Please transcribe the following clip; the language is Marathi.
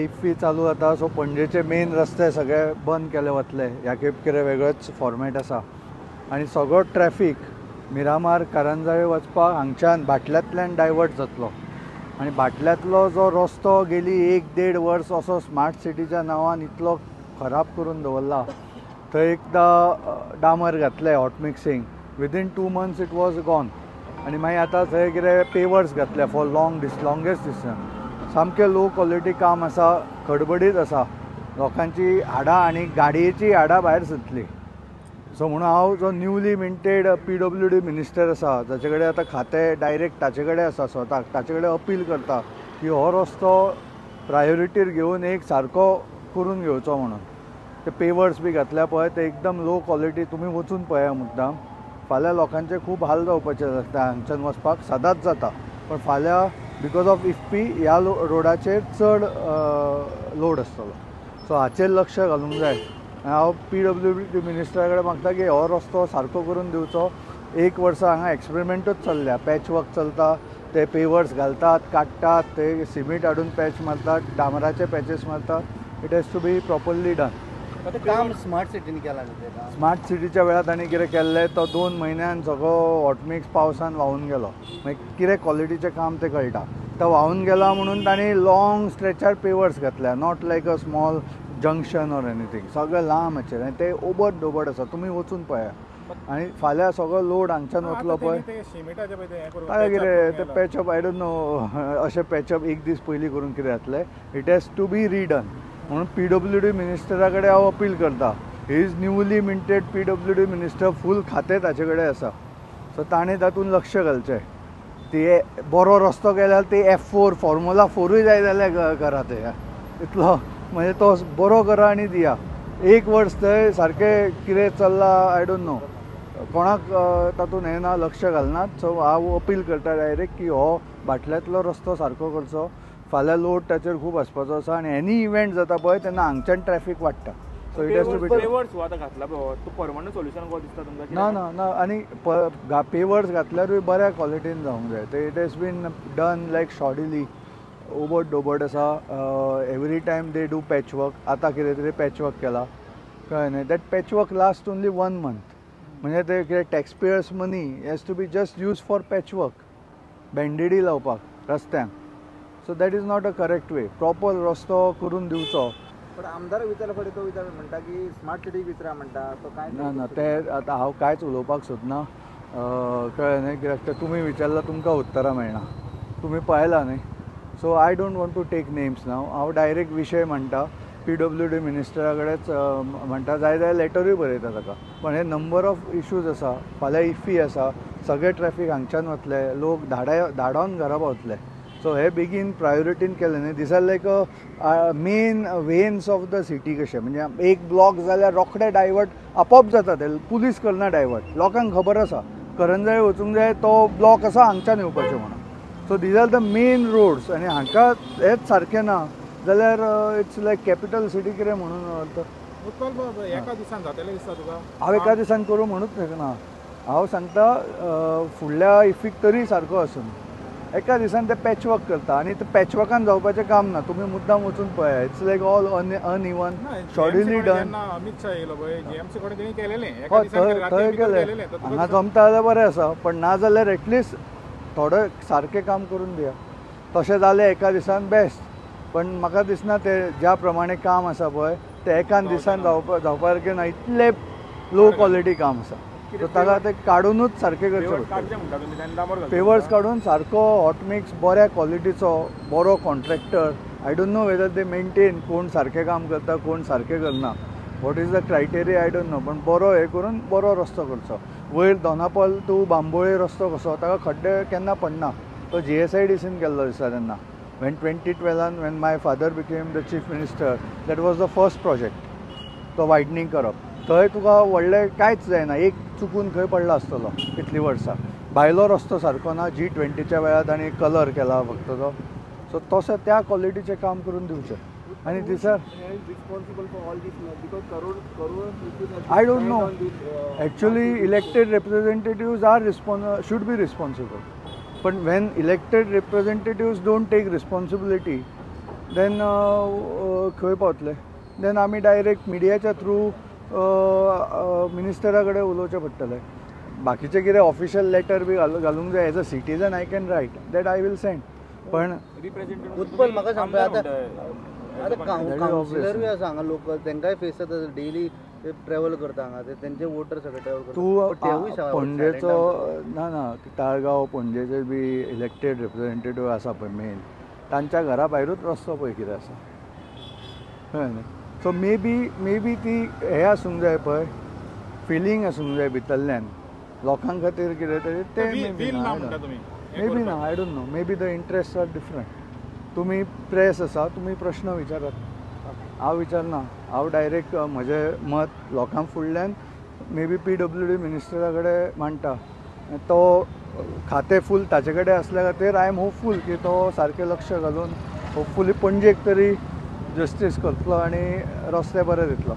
इफ्फी चालू जाता सो पणजेचे मेन रस्ते सगळे बंद केले वतले. ह्या खेप कितें वेगळोच फॉर्मेट आसा आनी सगळो ट्रॅफिक मिरामार कारंजाळे वचपाक हांगच्यान बाटल्यांतल्यान डायवर्ट जातलो. आनी बाटल्यांतलो जो रस्तो गेली 1-1.5 वर्स असो स्मार्ट सिटीच्या नांवान इतलो खराब करून दवरला. थंय एकदां डामर घातले hot mixing, within 2 months it was gone. आनी मागीर आतां थंय कितें पेवर्स घातले फॉर लॉंगेस्ट डिस्टन्स. सामकें लो क्वॉलिटी काम आसा, खडबडीत आसा. लोकांची हाडां आनी गाडयेची हाडां भायर सरतली. सो म्हणून हांव जो न्यूली मिंटेड PWD मिनिस्टर आसा, जाचे कडेन आतां खातें डायरेक्ट ताचे कडेन आसा, स्वताक ताचे कडेन अपील करता की हो रस्तो प्रायोरिटीर घेवन एक सारको करून घेवचो म्हणून. ते पेवर्स बी घातल्या पळय ते एकदम लो क्वॉलिटी. तुमी वचून पळया मुद्दाम. फाल्यां लोकांचे खूब हाल जावपाचे जाता. हांगच्यान वचपाक सदांच जाता, पण फाल्यां बिकॉज ऑफ इफ्फी ह्या रोडाचेर चड लोड आसतलो. सो हाचेर लक्ष घालूंक जाय. हांव PWD मिनिस्टरा कडेन मागता की हो रस्तो सारको करून दिवचो. 1 वर्स हांगा एक्सपेरिमेंटूच चल्ल्या. पॅच वर्क चलता, ते पेवर्स घालतात, काडटात, ते सिमीट हाडून पॅच मारतात, डामराचे पॅचेस मारतात. It has to be properly done. काम स्मार्ट सिटीन केला. स्मार्ट सिटीच्या वेळार तांणी कितें केल्लें तो 2 म्हयन्यान सगळो हॉटमिक्स पावसान व्हांवून गेलो. मागीर कितें क्वॉलिटीचें काम तें कळटा. तो व्हांवून गेला म्हणून तांणी लॉंग स्ट्रेचार पेवर्स घातल्या, not like a small junction or anything. सगळें लांबचेर आनी ते ओबड दोबड आसा. तुमी वचून पळया. आनी फाल्यां सगळो लोड हांगच्यान वतलो पळय ताका कितें ते पॅचअप आय डोंट नो. अशें पॅचअप 1 दीस पयलीं करून कितें जातलें. It has to be redone. म्हणून PWD मिनिस्टरा कडेन हांव अपील करता. He is newly minted PWD minister, फूल खातें ताचे कडेन आसा. सो ताणें तातूंत लक्ष घालचें. ती बरो रस्तो केल्यार ती F4 फॉर्मुला 4ूय जाय जाल्यार करा ते. इतलो म्हणजे तो बरो करा आनी दिया. 1 वर्स थंय सारकें कितें चल्लां आय डोंट नो. कोणाक तातूंत हें ना, लक्ष घालनात. सो हांव अपील करता डायरेक्ट की हो बाटल्यांतलो रस्तो सारको करचो. फाल्यां लोड ताचेर खूब आसपाचो आसा आनी एनी इव्हेंट जाता पळय तेन्ना हांगच्यान ट्रॅफिक वाडटा. So it has to be permanent solution को दिसता तुमकां? ना ना ना. आनी पेवर्स घातल्यारूय बऱ्या क्वॉलिटीन जावंक जाय. ते it has been done like shoddily. ओबड दोबड आसा. Every time they do patch work. आतां कितें तरी पॅच वर्क केला कळ्ळें न्ही. That patch work last only 1 month. म्हणजे ते कितें taxpayers money has to be just use for patch work, बँडेडी लावपाक रस्त्यांक. So that is not a correct way. Proper रस्तो करून दिवचो. पण आमदार विचारला फडे तो म्हणटा की स्मार्ट सिटी विचारा म्हणटा तो काय ना ना. ते आतां हांव कांयच उलोवपाक सोदना. कळ्ळें न्ही. कित्याक ते तुमी विचारल्यार तुमकां उत्तरां मेळना. तुमी पळयलां न्ही. So I don't want to take names नाव. हांव डायरेक्ट विशय म्हणटा. PWD मिनिस्टरा कडेच म्हणटा. जाय जाल्यार लेटरूय बरयता ताका. पण हे नंबर ऑफ इश्यूज आसा. फाल्यां इफ्फी आसा. सगळे ट्रॅफिक हांगच्यान वतले. लोक धाडावन घरा पावतले. सो हे बेगीन प्रायोरिटीन केलें न्ही. These are like main veins of the city कशें. म्हणजे एक ब्लॉक जाल्यार रोखडे डायवर्ट आपोआप जाता. ते पुलीस करना डायवर्ट. लोकांक खबर आसा करंजाळे वचूंक जाय तो ब्लॉक आसा हांगच्यान येवपाचें म्हणून. So these are the main roads. आनी हांकां हेच सारकें ना जाल्यार इट्स लायक कॅपिटल सिटी कितें म्हणून. एका दिसान जातलें दिसता तुका? हांव एका दिसान करूं म्हणूच ना. हांव सांगता फुडल्या इफ्फीक तरी सारको आसूं. एका दिसान ते पॅच वर्क करता आनी ते पॅच वर्कान जावपाचें काम ना. तुमी मुद्दाम वचून पळया. It's like all uneven, shoddily done. Amit Shah येयलो पळय GMC कडेन तेणी केलेलें. थंय केलें. हांगा जमता जाल्यार बरें आसा. पण ना जाल्यार एटलिस्ट थोडें सारकें काम करून दिया. तशें जालें एका दिसान बेस्ट. पण म्हाका दिसना ते ज्या प्रमाणे काम आसा पळय ते एकान दिसान जावपा सारकें ना. इतले लो क्वॉलिटी काम आसा. सो ताका ते काडूनूच सारकें करचें पडटा. पेवर्स काडून सारको हॉटमिक्स बऱ्या क्वॉलिटीचो बरो contractor. I don't know whether they maintain. कोण सारकें काम करता कोण सारकें करना. What is the criteria I don't no. पण बरो हे करून बरो रस्तो करचो. वयर दोनापावल टू बांबोळे रस्तो कसो ताका खड्डे केन्ना पडना. तो GSIDCन केल्लो दिसता तेन्ना. when 2012 when my father became the chief minister, that was the first project. तो वायडनींग करप. थंय तुका व्हडलें कांयच जायना. एक चुकून खंय पडलो आसतलो इतलीं वर्सां. भायलो रस्तो सारको ना. G20च्या वेळार ताणें कलर केला फक्त तो. सो तसो त्या क्वॉलिटीचें काम करून दिवचें. आनी दिसर I don't know. Actually, elected representatives should be responsible. But when elected representatives don't take responsibility, then खंय पावतले देन आमी डायरेक्ट मिडियाच्या थ्रू मिनिस्टरा कडेन उलोवचें पडटलें. बाकीचें कितें ऑफिशियल लेटर बी घालूंक जाय as a citizen I can write that I will send. पण उत्पल म्हाका सांग आतां कावन्सिलर बी आसा हांगा लोकल तेंकाय फेस जाता डेली ट्रॅव्हल करता हांगा तेंचे वोटर सगळे ट्रॅव्हल तूं पणजेचो ना ताळगांव पणजेचे बी इलेक्टेड रिप्रेझेंटेटिव्ह आसा पळय मेन तांच्या घरा भायरूच रस्तो पळय कितें आसा कळ्ळें न्ही. सो मे बी ती हें आसूंक जाय पळय फिलींग आसूंक जाय भितरल्यान लोकां खातीर कितें तरी ते मे बी ना I don't know maybe the interest are different. तुमी प्रेस आसा तुमी प्रश्न विचारात हांव विचारना. हांव डायरेक्ट म्हजें मत लोकां फुडल्यान मे बी PWD मिनिस्टरा कडेन मांडटा. तो खातें फूल ताचे कडेन आसल्या खातीर आय एम होपफूल की तो सारकें लक्ष घालून होपफुली पणजेक तरी जस्टीस करतलो आनी रस्ते बरे दितलो.